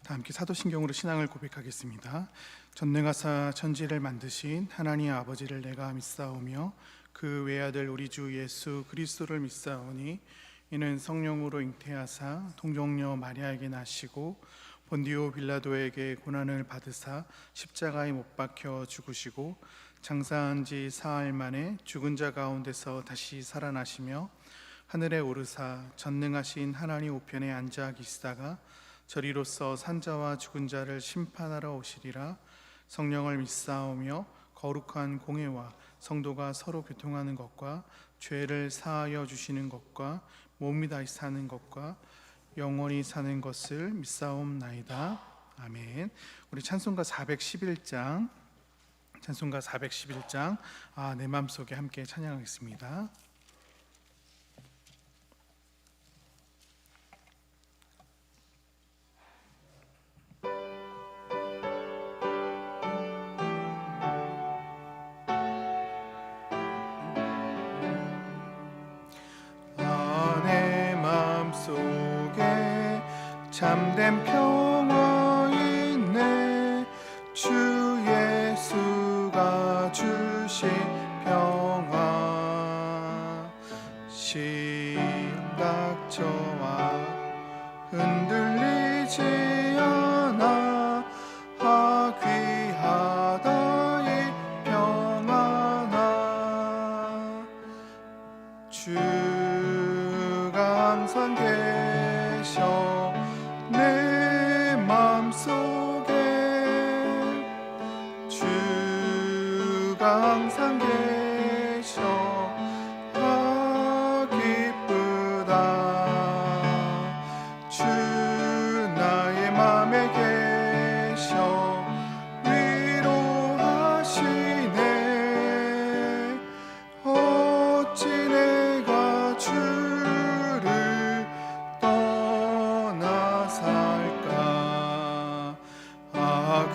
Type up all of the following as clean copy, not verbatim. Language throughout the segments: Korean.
다 함께 사도신경으로 신앙을 고백하겠습니다. 전능하사 천지를 만드신 하나님 아버지를 내가 믿사오며 그 외아들 우리 주 예수 그리스도를 믿사오니 이는 성령으로 잉태하사 동정녀 마리아에게 나시고 본디오 빌라도에게 고난을 받으사 십자가에 못 박혀 죽으시고 장사한 지 사흘 만에 죽은 자 가운데서 다시 살아나시며 하늘에 오르사 전능하신 하나님 우편에 앉아 계시다가 저리로서 산자와 죽은 자를 심판하러 오시리라. 성령을 믿사오며 거룩한 공회와 성도가 서로 교통하는 것과 죄를 사하여 주시는 것과 몸이 다시 사는 것과 영원히 사는 것을 믿사옵나이다. 아멘. 우리 찬송가 411장 내 맘속에 함께 찬양하겠습니다. 참된 평화 있네. 주 예수가 주신 평화 심각저와 흔들리지 않아. 귀하다 이 평안아. 주가 항상 계셔 내 맘속에. 주가 항상 계셔 기쁘다. 주 나의 맘에 계셔 위로하시네. 어찌 내가 주를 떠나 살까.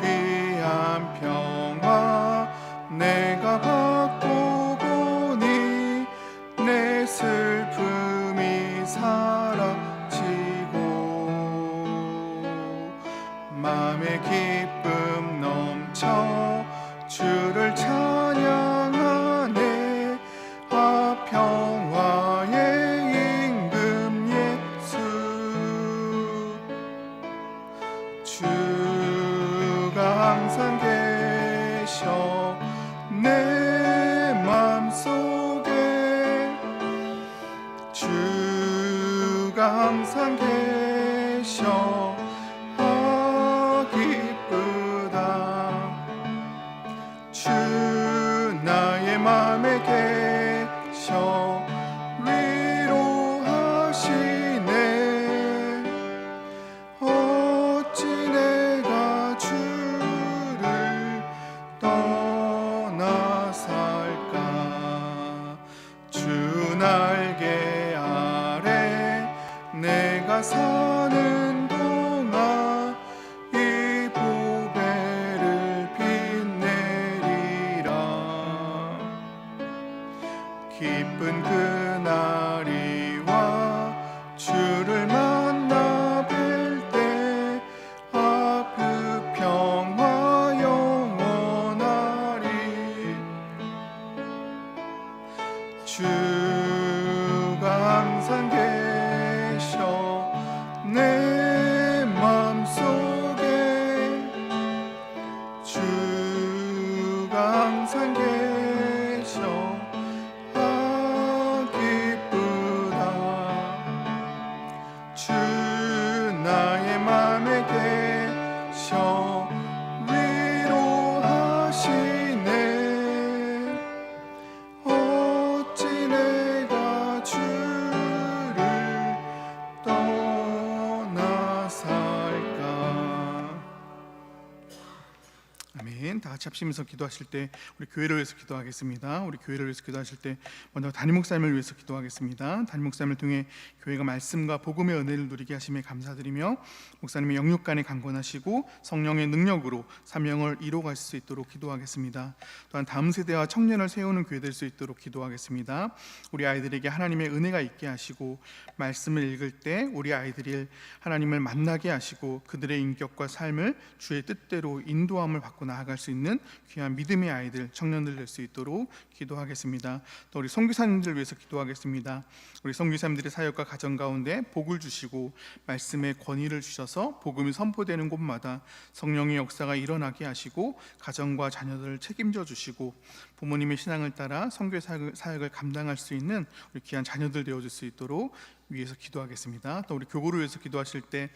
귀한 평화 내가 받고 보니 내 슬픔이 사라지고 마음의 기쁨 넘쳐 주를 찬양하네. 평화의 임금 예수. 주가 항상 계셔 내 맘속에. 주가 항상 계셔 기쁘다. 주 나의 맘에 계셔 위로하시네. 어찌 내가 주를 떠나 살까. 주 날개 아래 내가 사는 동안 이 보배를 빛내리라. 기쁜 그날이 와 주를 만나 뵐 때 그 평화 영원하리. 주가 항상 계셔 다 같이 합심해서 기도하실 때 우리 교회를 위해서 기도하겠습니다. 우리 교회를 위해서 기도하실 때 먼저 담임 목사님을 위해서 기도하겠습니다. 담임 목사님을 통해 교회가 말씀과 복음의 은혜를 누리게 하심에 감사드리며 목사님의 영육간에 강건하시고 성령의 능력으로 사명을 이루어갈 수 있도록 기도하겠습니다. 또한 다음 세대와 청년을 세우는 교회 될 수 있도록 기도하겠습니다. 우리 아이들에게 하나님의 은혜가 있게 하시고 말씀을 읽을 때 우리 아이들이 하나님을 만나게 하시고 그들의 인격과 삶을 주의 뜻대로 인도함을 받고 나아갈 수 있는 귀한 믿음의 아이들, 청년들 될 수 있도록 기도하겠습니다. 또 우리 선교사님들 위해서 기도하겠습니다. 우리 선교사님들의 사역과 가정 가운데 복을 주시고 말씀의 권위를 주셔서 복음이 선포되는 곳마다 성령의 역사가 일어나게 하시고 가정과 자녀들을 책임져 주시고 부모님의 신앙을 따라 선교 사역을 감당할 수 있는 우리 귀한 자녀들 되어줄 수 있도록 위해서 기도하겠습니다. 또 우리 교구를 위해서 기도하실 때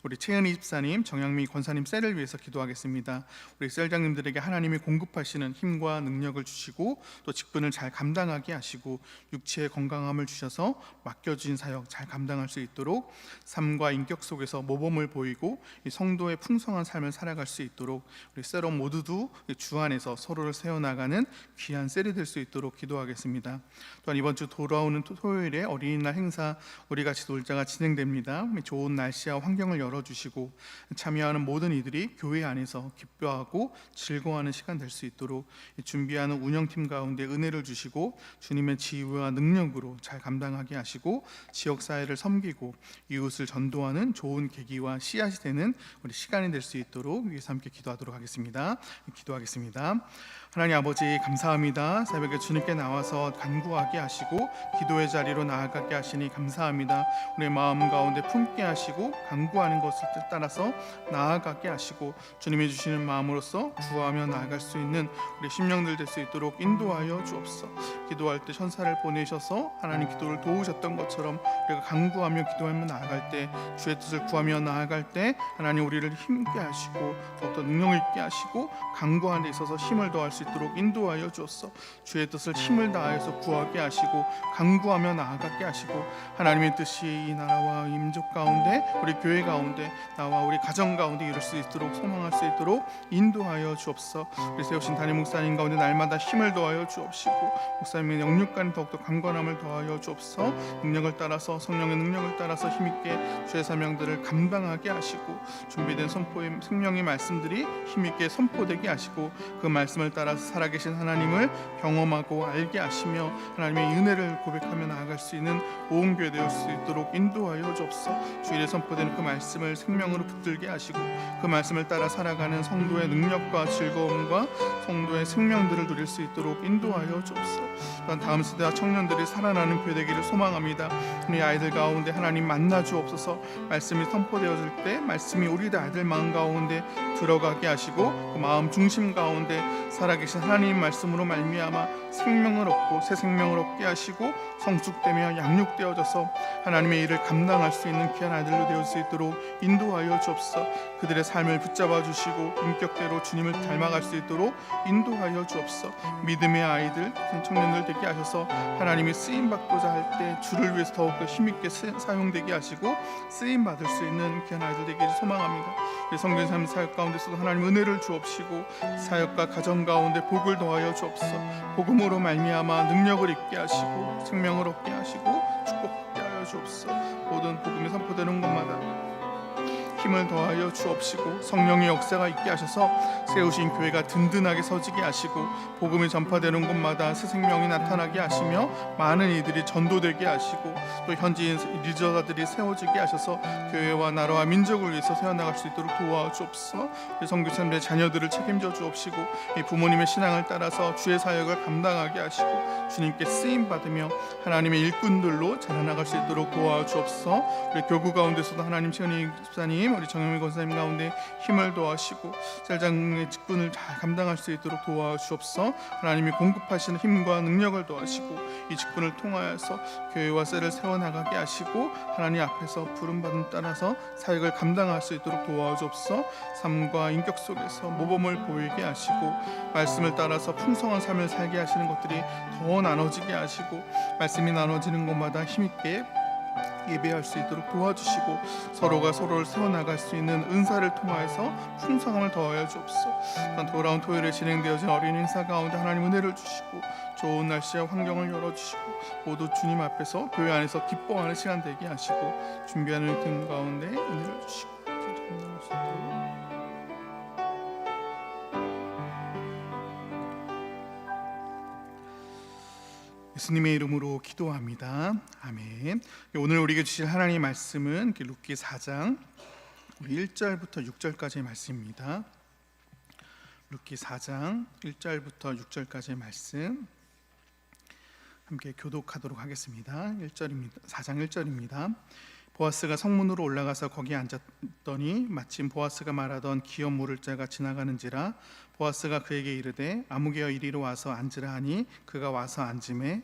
우리 최은희 집사님, 정양미 권사님 셀을 위해서 기도하겠습니다. 우리 셀장님들에게 하나님이 공급하시는 힘과 능력을 주시고 또 직분을 잘 감당하게 하시고 육체의 건강함을 주셔서 맡겨진 사역 잘 감당할 수 있도록 삶과 인격 속에서 모범을 보이고 이 성도의 풍성한 삶을 살아갈 수 있도록 우리 셀원 모두도 주 안에서 서로를 세워나가는 귀한 셀이 될 수 있도록 기도하겠습니다. 또한 이번 주 돌아오는 토요일에 어린이날 행사 우리 같이 놀자가 진행됩니다. 좋은 날씨와 환경을 열어주시고 참여하는 모든 이들이 교회 안에서 기뻐하고 즐거워하는 시간 될 수 있도록 준비하는 운영팀 가운데 은혜를 주시고 주님의 지혜와 능력으로 잘 감당하게 하시고 지역사회를 섬기고 이웃을 전도하는 좋은 계기와 씨앗이 되는 우리 시간이 될 수 있도록 위해서 함께 기도하도록 하겠습니다. 기도하겠습니다. 하나님 아버지 감사합니다. 새벽에 주님께 나와서 간구하게 하시고 기도의 자리로 나아가게 하시니 감사합니다. 우리 마음 가운데 품게 하시고 간구하는 것을 따라서 나아가게 하시고 주님이 주시는 마음으로서 구하며 나아갈 수 있는 우리 심령들 될 수 있도록 인도하여 주옵소서. 기도할 때 천사를 보내셔서 하나님 기도를 도우셨던 것처럼 우리가 간구하며 기도하며 나아갈 때 주의 뜻을 구하며 나아갈 때 하나님 우리를 힘있게 하시고 더욱더 능력 있게 하시고 간구하는 데 있어서 힘을 더할 수 있도록 인도하여 주옵소서. 주의 뜻을 힘을 다해서 구하게 하시고 간구하며 나아가게 하시고 하나님의 뜻이 이 나라와 민족 가운데 우리 교회 가운데 나와 우리 가정 가운데 이룰 수 있도록 소망할 수 있도록 인도하여 주옵소서. 우리 세우신 담임 목사님 가운데 날마다 힘을 더하여 주옵시고 목사님의 영육간 더욱더 강건함을 더하여 주옵소서. 능력을 따라서 성령의 능력을 따라서 힘있게 주의 사명들을 감당하게 하시고 준비된 선포의 생명의 말씀들이 힘있게 선포되게 하시고 그 말씀을 따라서 살아계신 하나님을 경험하고 알게 하시며 하나님의 은혜를 고백하며 나아갈 수 있는 온 교회 되어 수 있도록 인도하여 주옵소서. 주일에 선포되는 그 말씀을 생명으로 붙들게 하시고 그 말씀을 따라 살아가는 성도의 능력과 즐거움과 성도의 생명들을 누릴 수 있도록 인도하여 주옵소서. 또한 다음 세대와 청년들이 살아나는 교회 되기를 소망합니다. 우리 아이들 가운데 하나님 만나 주옵소서. 말씀이 선포되어질 때 말씀이 우리 아이들 마음 가운데 들어가게 하시고 그 마음 중심 가운데 살아계신 하나님 말씀으로 말미암아 생명을 얻고 새 생명을 얻게 하시고 성숙되며 양육되어져서 하나님의 일을 감당할 수 있는 귀한 아이들로 되어질 수 있도록 인도하여 주옵소서. 그들의 삶을 붙잡아 주시고 인격대로 주님을 닮아갈 수 있도록 인도하여 주옵소서. 믿음의 아이들, 청년들 되게 하셔서 하나님이 쓰임받고자 할 때 주를 위해서 더욱더 힘있게 사용되게 하시고 쓰임받을 수 있는 귀한 아이들 되기를 소망합니다. 성경 삶 사역 가운데서도 하나님 은혜를 주옵시고 사역과 가정 가운데 복을 더하여 주옵소서. 복음으로 말미암아 능력을 있게 하시고 생명을 얻게 하시고 축복하게 하여 주옵소서. 모든 복음이 선포되는 곳마다 힘을 더하여 주옵시고 성령의 역사가 있게 하셔서 세우신 교회가 든든하게 서지게 하시고 복음이 전파되는 곳마다 새 생명이 나타나게 하시며 많은 이들이 전도되게 하시고 또 현지인 리더자들이 세워지게 하셔서 교회와 나라와 민족을 위해서 세워나갈 수 있도록 도와주옵소서. 선교사님의 자녀들을 책임져 주옵시고 이 부모님의 신앙을 따라서 주의 사역을 감당하게 하시고 주님께 쓰임받으며 하나님의 일꾼들로 자라나갈 수 있도록 도와주옵소서. 우리 교구 가운데서도 하나님 최은희 집사님 우리 정영미 권사님 가운데 힘을 더하시고 셀장의 직분을 잘 감당할 수 있도록 도와주옵소서. 하나님이 공급하시는 힘과 능력을 더하시고 이 직분을 통하여서 교회와 셀을 세워나가게 하시고 하나님 앞에서 부름받음 따라서 사역을 감당할 수 있도록 도와주옵소서. 삶과 인격 속에서 모범을 보이게 하시고 말씀을 따라서 풍성한 삶을 살게 하시는 것들이 더 나눠지게 하시고 말씀이 나눠지는 곳마다 힘있게 예배할 수 있도록 도와주시고 서로가 서로를 세워나갈 수 있는 은사를 통하여서 풍성함을 더하여 주옵소서. 돌아온 토요일에 진행되어진 어린 행사 가운데 하나님 은혜를 주시고 좋은 날씨와 환경을 열어주시고 모두 주님 앞에서 교회 안에서 기뻐하는 시간 되게 하시고 준비하는 등 가운데 은혜를 주시고 예수님의 이름으로 기도합니다. 아멘. 오늘 우리에게 주실 하나님의 말씀은 룻기 4장 1절부터 6절까지의 말씀입니다. 룻기 4장 1절부터 6절까지의 말씀 함께 교독하도록 하겠습니다. 4장 1절입니다. 보아스가 성문으로 올라가서 거기에 앉았더니 마침 보아스가 말하던 기업 물을 자가 지나가는지라 보아스가 그에게 이르되 아무개여 이리로 와서 앉으라 하니 그가 와서 앉음에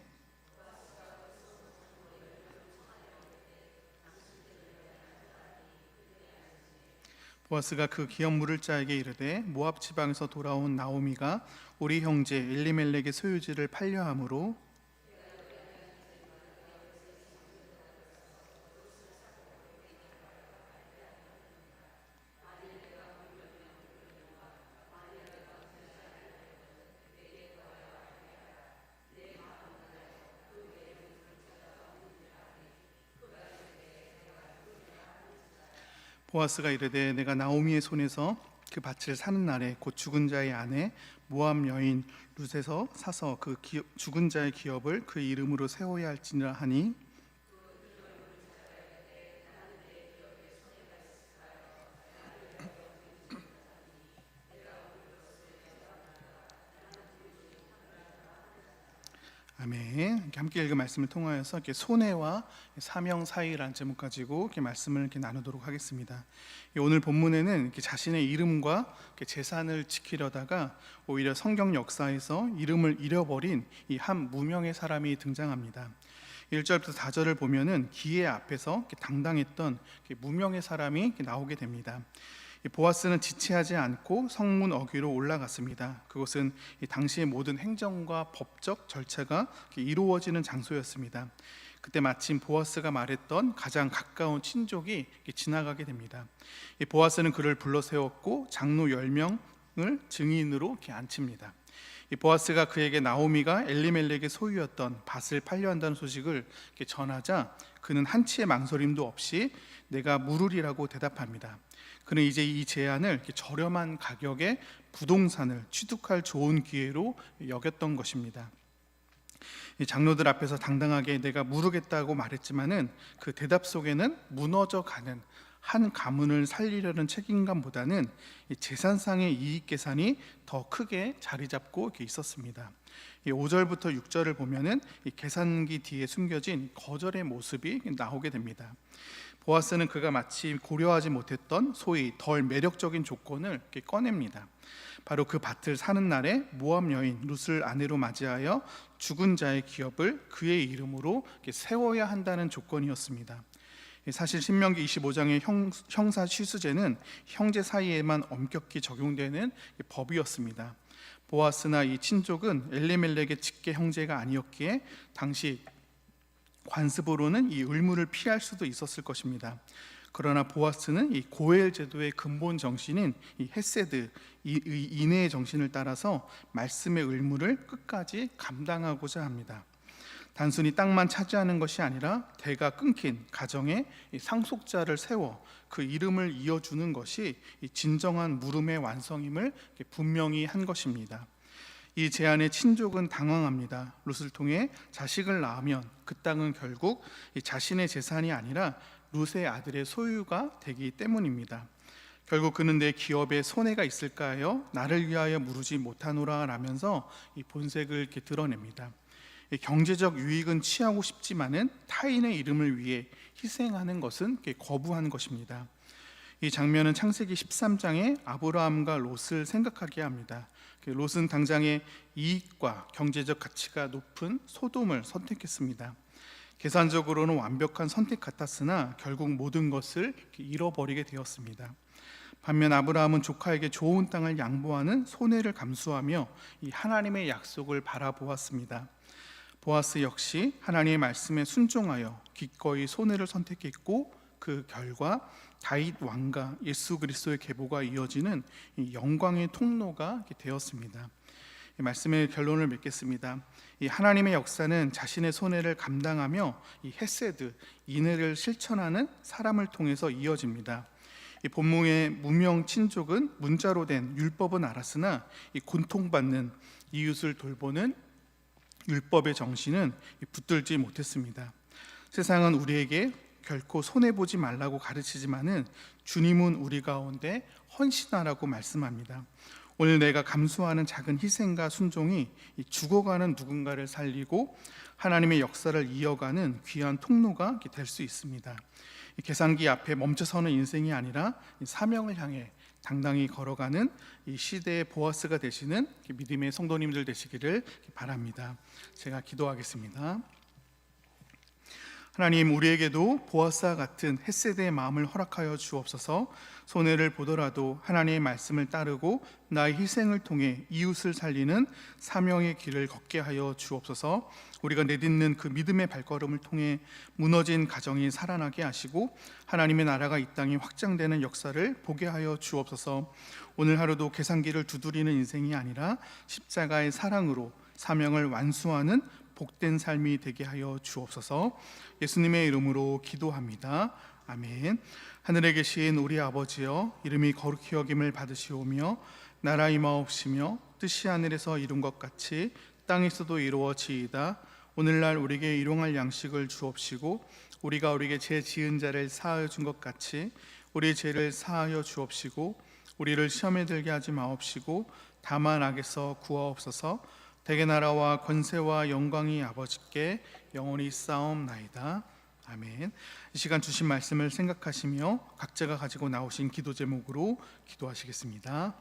보아스가 그 기업 물을 자에게 이르되 모압 지방에서 돌아온 나오미가 우리 형제 엘리멜렉의 소유지를 팔려함으로 보아스가 이르되 내가 나오미의 손에서 그 밭을 사는 날에 곧 죽은 자의 아내 모압 여인 룻에서 사서 그 죽은 자의 기업을 그 이름으로 세워야 할지니라 하니 아멘. 함께 읽은 말씀을 통하여서 이렇게 손해와 사명 사이라는 제목 가지고 이렇게 말씀을 이렇게 나누도록 하겠습니다. 오늘 본문에는 이렇게 자신의 이름과 이렇게 재산을 지키려다가 오히려 성경 역사에서 이름을 잃어버린 이 한 무명의 사람이 등장합니다. 1절부터 4절을 보면은 기회 앞에서 이렇게 당당했던 이렇게 무명의 사람이 이렇게 나오게 됩니다. 보아스는 지체하지 않고 성문 어귀로 올라갔습니다. 그곳은 당시의 모든 행정과 법적 절차가 이루어지는 장소였습니다. 그때 마침 보아스가 말했던 가장 가까운 친족이 지나가게 됩니다. 보아스는 그를 불러 세웠고 장로 10명을 증인으로 앉힙니다. 보아스가 그에게 나오미가 엘리멜렉의 소유였던 밭을 팔려 한다는 소식을 전하자 그는 한치의 망설임도 없이 내가 물으리라고 대답합니다. 그는 이제 이 제안을 저렴한 가격에 부동산을 취득할 좋은 기회로 여겼던 것입니다. 장로들 앞에서 당당하게 내가 물으겠다고 말했지만은 그 대답 속에는 무너져가는 한 가문을 살리려는 책임감보다는 재산상의 이익 계산이 더 크게 자리 잡고 있었습니다. 5절부터 6절을 보면은 이 계산기 뒤에 숨겨진 거절의 모습이 나오게 됩니다. 보아스는 그가 마치 고려하지 못했던 소위 덜 매력적인 조건을 꺼냅니다. 바로 그 밭을 사는 날에 모압 여인 룻을 아내로 맞이하여 죽은 자의 기업을 그의 이름으로 세워야 한다는 조건이었습니다. 사실 신명기 25장의 형사 취수제는 형제 사이에만 엄격히 적용되는 법이었습니다. 보아스나 이 친족은 엘리멜렉의 직계 형제가 아니었기에 당시 관습으로는 이 의무를 피할 수도 있었을 것입니다. 그러나 보아스는 이 고엘 제도의 근본 정신인 이 헤세드, 인애의 정신을 따라서 말씀의 의무를 끝까지 감당하고자 합니다. 단순히 땅만 차지하는 것이 아니라 대가 끊긴 가정에 상속자를 세워 그 이름을 이어주는 것이 진정한 물음의 완성임을 분명히 한 것입니다. 이 제안에 친족은 당황합니다. 룻을 통해 자식을 낳으면 그 땅은 결국 자신의 재산이 아니라 룻의 아들의 소유가 되기 때문입니다. 결국 그는 내 기업에 손해가 있을까 하여 나를 위하여 물으지 못하노라 라면서 이 본색을 이렇게 드러냅니다. 경제적 유익은 취하고 싶지만은 타인의 이름을 위해 희생하는 것은 거부하는 것입니다. 이 장면은 창세기 13장에 아브라함과 롯을 생각하게 합니다. 롯은 당장의 이익과 경제적 가치가 높은 소돔을 선택했습니다. 계산적으로는 완벽한 선택 같았으나 결국 모든 것을 잃어버리게 되었습니다. 반면 아브라함은 조카에게 좋은 땅을 양보하는 손해를 감수하며 이 하나님의 약속을 바라보았습니다. 보아스 역시 하나님의 말씀에 순종하여 기꺼이 손해를 선택했고 그 결과 다윗 왕과 예수 그리스도의 계보가 이어지는 이 영광의 통로가 되었습니다. 이 말씀의 결론을 맺겠습니다. 이 하나님의 역사는 자신의 손해를 감당하며 이 헤세드, 인애를 실천하는 사람을 통해서 이어집니다. 이 본문의 무명 친족은 문자로 된 율법은 알았으나 이 고통받는 이웃을 돌보는 율법의 정신은 붙들지 못했습니다. 세상은 우리에게 결코 손해보지 말라고 가르치지만은 주님은 우리 가운데 헌신하라고 말씀합니다. 오늘 내가 감수하는 작은 희생과 순종이 죽어가는 누군가를 살리고 하나님의 역사를 이어가는 귀한 통로가 될 수 있습니다. 계산기 앞에 멈춰서는 인생이 아니라 사명을 향해 당당히 걸어가는 이 시대의 보아스가 되시는 믿음의 성도님들 되시기를 바랍니다. 제가 기도하겠습니다. 하나님, 우리에게도 보아스와 같은 헷세대의 마음을 허락하여 주옵소서. 손해를 보더라도 하나님의 말씀을 따르고 나의 희생을 통해 이웃을 살리는 사명의 길을 걷게 하여 주옵소서. 우리가 내딛는 그 믿음의 발걸음을 통해 무너진 가정이 살아나게 하시고 하나님의 나라가 이 땅에 확장되는 역사를 보게 하여 주옵소서. 오늘 하루도 계산기를 두드리는 인생이 아니라 십자가의 사랑으로 사명을 완수하는 복된 삶이 되게 하여 주옵소서. 예수님의 이름으로 기도합니다. 아멘. 하늘에 계신 우리 아버지여, 이름이 거룩히 여김을 받으시오며 나라 임하옵시며 뜻이 하늘에서 이룬 것 같이 땅에서도 이루어지이다. 오늘날 우리에게 일용할 양식을 주옵시고 우리가 우리에게 죄 지은 자를 사하여 준 것 같이 우리의 죄를 사하여 주옵시고 우리를 시험에 들게 하지 마옵시고 다만 악에서 구하옵소서. 대개 나라와 권세와 영광이 아버지께 영원히 쌓옵나이다. 아멘. 이 시간 주신 말씀을 생각하시며 각자가 가지고 나오신 기도 제목으로 기도하시겠습니다.